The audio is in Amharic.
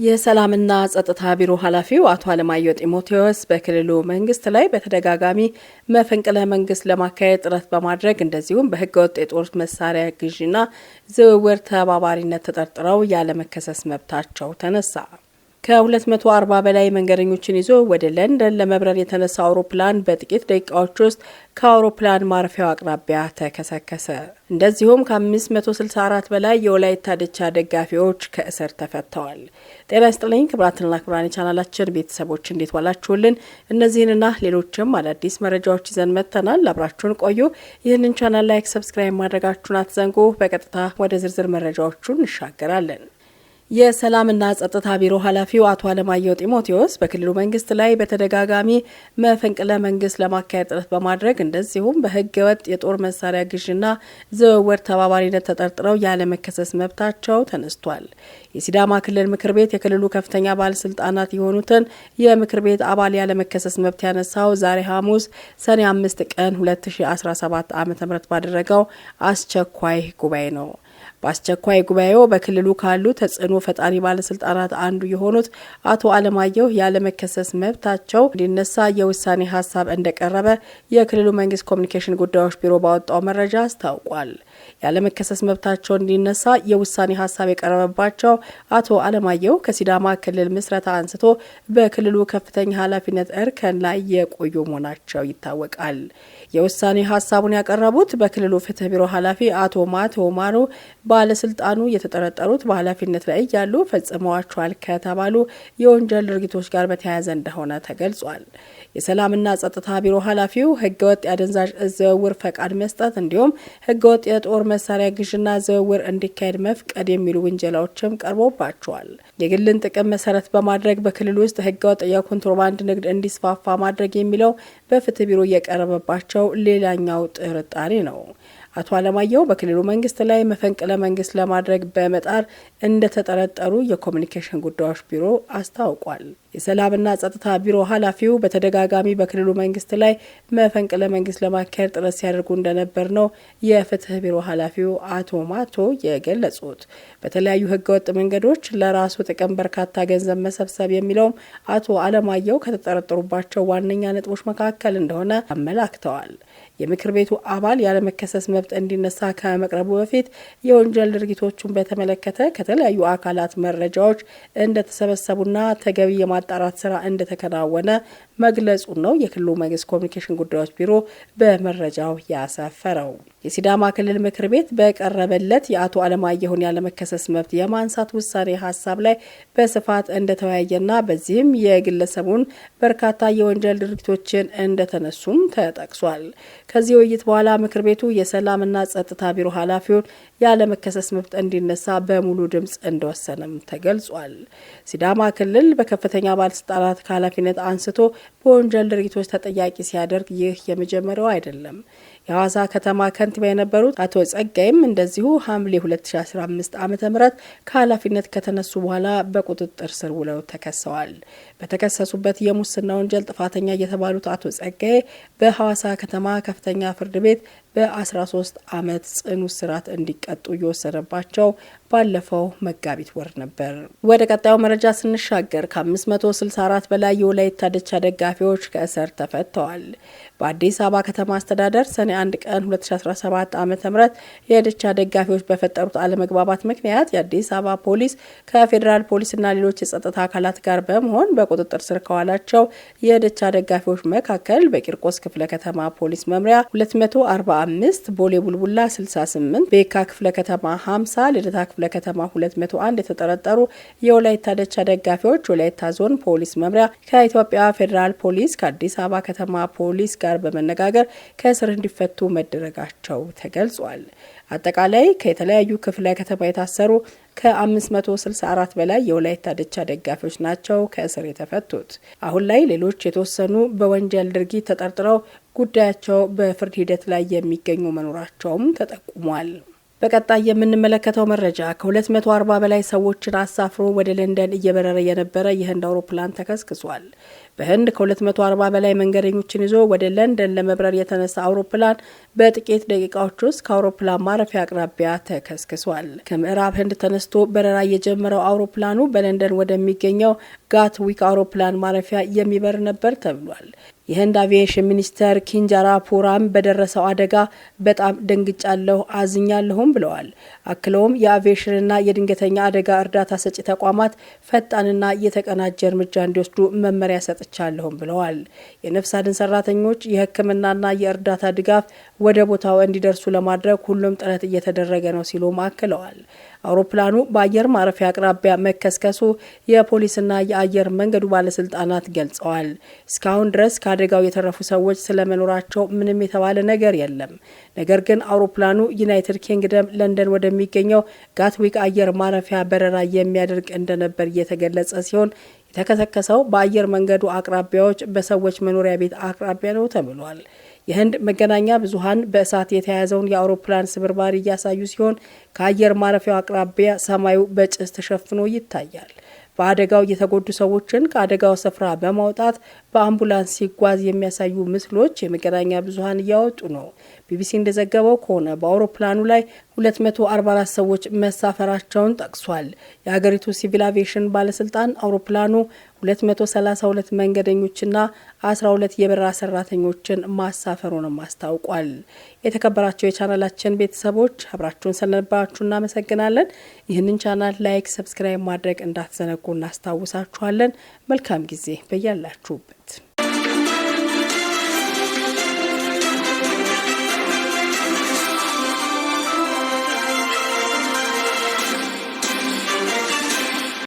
የሰላምና ጸጥታ ቢሮ ኃላፊው አቶ አለማየሁ ጢሞቴዎስ በክልሉ መንግስት ላይ በተደጋጋሚ መፈንቅለ መንግስት ለማካሄድ ጥረት በማድረግ እንደዚሁም በህገወጥ የጦር መሳሪያ ግዢና ዝውውር ተባባሪነት ተጠርጥረው ያለመከሰስ መብታቸው ተነሳ። ከ240 በላይ መንገደኞችን ይዞ ወደ ለንደን ለመብረር የተነሳ አውሮፕላን በጥቂት ደቂቃዎች ውስጥ ከአውሮፕላን ማረፊያው አቅራቢያ ተከሰከሰ። እንደዚሁም ከ564 በላይ የወላይታ ድቻ ደጋፊዎች ከእስር ተፈተዋል። ጤና ይስጥልኝ ክቡራትና ክቡራን የቻናላችን ቤተሰቦች እንዴት ዋላችሁልን? እነዚህንና ሌሎችም አዳዲስ መረጃዎች ይዘን መጥተናል። አብራችሁን ቆዩ። ይህንን ቻናል ላይክ፣ ሰብስክራይብ ማድረጋችሁን አትዘንጉ። በቀጥታ ወደ ዝርዝር መረጃዎቹ እንሻገራለን። የሰላምና ጸጥታ ቢሮ ኃላፊው አቶ አለማየሁ ጢሞቴዎስ በክልሉ መንግስት ላይ በተደጋጋሚ መፈንቅለ መንግስት ለማካሄድ ጥረት በማድረግ እንደዚሁም በህገወጥ የጦር መሳሪያ ግዥና ዝውውር ተባባሪነት ተጠርጥረው ያለመከሰስ መብታቸው ተነስቷል። የሲዳማ ክልል ምክር ቤት የክልሉ ከፍተኛ ባለስልጣናት የሆኑትን የምክር ቤት አባል ያለመከሰስ መብት ያነሳው ዛሬ ሐሙስ ሰኔ 5 ቀን 2017 ዓ.ም ባደረገው አስቸኳይ ጉባኤ ነው። በአስቸኳይ ጉባኤው በክልሉ ካሉ ተጽዕኖ ፈጣሪ ባለስልጣናት አንዱ የሆኑት አቶ አለማየሁ ያለመከሰስ መብታቸው እንዲነሳ የውሳኔ ሀሳብ እንደቀረበ የክልሉ መንግስት ኮሚኒኬሽን ጉዳዮች ቢሮ ባወጣው መረጃ አስታውቋል። ያለመከሰስ መብታቸው እንዲነሳ የውሳኔ ሀሳብ የቀረበባቸው አቶ አለማየሁ ከሲዳማ ክልል ምስረታ አንስቶ በክልሉ ከፍተኛ ኃላፊነት እርከን ላይ የቆዩ መሆናቸው ይታወቃል። የውሳኔ ሀሳቡን ያቀረቡት በክልሉ ፍትህ ቢሮ ኃላፊ አቶ ማቶ ማሩ ባለስልጣኑ የተጠረጠሩት በኃላፊነት ላይ ያሉ ፈጽመዋቸዋል ከተባሉ የወንጀል ድርጊቶች ጋር በተያያዘ እንደሆነ ተገልጿል። የሰላምና ጸጥታ ቢሮ ኃላፊው ህገወጥ የአደንዛዥ ዝውውር ፈቃድ መስጠት እንዲሁም ህገወጥ የጦር መሳሪያ ግዥና ዝውውር እንዲካሄድ መፍቀድ የሚሉ ውንጀላዎችም ቀርቦባቸዋል። የግልን ጥቅም መሰረት በማድረግ በክልሉ ውስጥ ህገወጥ የኮንትሮባንድ ንግድ እንዲስፋፋ ማድረግ የሚለው በፍትህ ቢሮ የቀረበባቸው ሌላኛው ጥርጣሬ ነው። አቶ አለማየሁ በክልሉ መንግስት ላይ መፈንቅለ መንግስት ለማድረግ በመጣር እንደተጠረጠሩ የኮሚኒኬሽን ጉዳዮች ቢሮ አስታውቋል። የሰላምና ጸጥታ ቢሮ ኃላፊው በተደጋጋሚ በክልሉ መንግስት ላይ መፈንቅለ መንግስት ለማካሄድ ጥረት ሲያደርጉ እንደነበር ነው የፍትህ ቢሮ ኃላፊው አቶ ማቶ የገለጹት። በተለያዩ ህገወጥ መንገዶች ለራሱ ጥቅም በርካታ ገንዘብ መሰብሰብ የሚለውም አቶ አለማየሁ ከተጠረጠሩባቸው ዋነኛ ነጥቦች መካከል እንደሆነ አመላክተዋል። የምክር ቤቱ አባል ያለመከሰስ መብት እንዲነሳ ከመቅረቡ በፊት የወንጀል ድርጊቶቹን በተመለከተ ከተለያዩ አካላት መረጃዎች እንደተሰበሰቡና ተገቢ የማጣራት ስራ እንደተከናወነ መግለጹ ነው የክልሉ መንግስት ኮሚኒኬሽን ጉዳዮች ቢሮ በመረጃው ያሰፈረው። የሲዳማ ክልል ምክር ቤት በቀረበለት የአቶ አለማየሁን ያለመከሰስ መብት የማንሳት ውሳኔ ሀሳብ ላይ በስፋት እንደተወያየና በዚህም የግለሰቡን በርካታ የወንጀል ድርጊቶችን እንደተነሱም ተጠቅሷል። ከዚህ ውይይት በኋላ ምክር ቤቱ የሰላምና ጸጥታ ቢሮ ኃላፊውን ያለመከሰስ መብት እንዲነሳ በሙሉ ድምጽ እንደወሰነም ተገልጿል። ሲዳማ ክልል በከፍተኛ ባለስልጣናት ከኃላፊነት አንስቶ በወንጀል ድርጊቶች ተጠያቂ ሲያደርግ ይህ የመጀመሪያው አይደለም። የሐዋሳ ከተማ ከንቲባ የነበሩት አቶ ጸጋይም እንደዚሁ ሐምሌ 2015 ዓ.ም ከኃላፊነት ከተነሱ በኋላ በቁጥጥር ስር ውለው ተከሰዋል። በተከሰሱበት የሙስና ወንጀል ጥፋተኛ የተባሉት አቶ ጸጋይ በሐዋሳ ከተማ ከፍተኛ ፍርድ ቤት በ13 ዓመት ጽኑ እስራት እንዲቀጡ የወሰነባቸው ባለፈው መጋቢት ወር ነበር። ወደ ቀጣዩ መረጃ ስንሻገር ከ564 በላይ የወላይታ ድቻ ደጋፊዎች ከእስር ተፈተዋል። በአዲስ አበባ ከተማ አስተዳደር ሰኔ 1 ቀን 2017 ዓ.ም የድቻ ደጋፊዎች በፈጠሩት አለመግባባት ምክንያት የአዲስ አበባ ፖሊስ ከፌዴራል ፖሊስና ሌሎች የጸጥታ አካላት ጋር በመሆን በቁጥጥር ስር ከዋላቸው የድቻ ደጋፊዎች መካከል በቂርቆስ ክፍለ ከተማ ፖሊስ መምሪያ 245፣ ቦሌ ቡልቡላ 68፣ ቤካ ክፍለ ከተማ 50፣ ልደታ ክፍለ ከተማ 201 የተጠረጠሩ የወላይታ ድቻ ደጋፊዎች ወላይታ ዞን ፖሊስ መምሪያ ከኢትዮጵያ ፌዴራል ፖሊስ ከአዲስ አበባ ከተማ ፖሊስ ጋር በመነጋገር ከእስር እንዲፈቱ መደረጋቸው ተገልጿል። አጠቃላይ ከተለያዩ ክፍለ ከተማ የታሰሩ ከ564 በላይ የወላይታ ድቻ ደጋፊዎች ናቸው ከእስር የተፈቱት። አሁን ላይ ሌሎች የተወሰኑ በወንጀል ድርጊት ተጠርጥረው ጉዳያቸው በፍርድ ሂደት ላይ የሚገኙ መኖራቸውም ተጠቁሟል። በቀጣይ የምንመለከተው መረጃ ከ240 በላይ ሰዎችን አሳፍሮ ወደ ለንደን እየበረረ የነበረ የህንድ አውሮፕላን ተከስክሷል። በህንድ ከ240 በላይ መንገደኞችን ይዞ ወደ ለንደን ለመብረር የተነሳ አውሮፕላን በጥቂት ደቂቃዎች ውስጥ ከአውሮፕላን ማረፊያ አቅራቢያ ተከስክሷል። ከምዕራብ ህንድ ተነስቶ በረራ የጀመረው አውሮፕላኑ በለንደን ወደሚገኘው ጋትዊክ አውሮፕላን ማረፊያ የሚበር ነበር ተብሏል። የህንድ አቪዬሽን ሚኒስተር ኪንጃራፑራም በደረሰው አደጋ በጣም ደንግጫለሁ፣ አዝኛለሁም ብለዋል። አክለውም የአቪዬሽንና የድንገተኛ አደጋ እርዳታ ሰጪ ተቋማት ፈጣንና የተቀናጀ እርምጃ እንዲወስዱ መመሪያ ሰጥቻለሁም ብለዋል። የነፍስ አድን ሰራተኞች የሕክምናና የእርዳታ ድጋፍ ወደ ቦታው እንዲደርሱ ለማድረግ ሁሉም ጥረት እየተደረገ ነው ሲሉም አክለዋል። አውሮፕላኑ በአየር ማረፊያ አቅራቢያ መከስከሱ የፖሊስና የአየር መንገዱ ባለስልጣናት ገልጸዋል። እስካሁን ድረስ ከአደጋው የተረፉ ሰዎች ስለመኖራቸው ምንም የተባለ ነገር የለም። ነገር ግን አውሮፕላኑ ዩናይትድ ኪንግደም ለንደን ወደሚገኘው ጋትዊክ አየር ማረፊያ በረራ የሚያደርግ እንደነበር እየተገለጸ ሲሆን የተከሰከሰው በአየር መንገዱ አቅራቢያዎች በሰዎች መኖሪያ ቤት አቅራቢያ ነው ተብሏል። የህንድ መገናኛ ብዙሃን በእሳት የተያያዘውን የአውሮፕላን ስብርባሪ እያሳዩ ሲሆን ከአየር ማረፊያው አቅራቢያ ሰማዩ በጭስ ተሸፍኖ ይታያል። በአደጋው የተጎዱ ሰዎችን ከአደጋው ስፍራ በማውጣት በአምቡላንስ ሲጓዝ የሚያሳዩ ምስሎች የመገናኛ ብዙሃን እያወጡ ነው። ቢቢሲ እንደዘገበው ከሆነ በአውሮፕላኑ ላይ 244 ሰዎች መሳፈራቸውን ጠቅሷል። የሀገሪቱ ሲቪል አቪዬሽን ባለስልጣን አውሮፕላኑ 232 መንገደኞችና 12 የበረራ ሰራተኞችን ማሳፈሩንም አስታውቋል። የተከበራቸው የቻናላችን ቤተሰቦች አብራችሁን ስለነበራችሁ እናመሰግናለን። ይህንን ቻናል ላይክ፣ ሰብስክራይብ ማድረግ እንዳትዘነጉ እናስታውሳችኋለን። መልካም ጊዜ በያላችሁበት።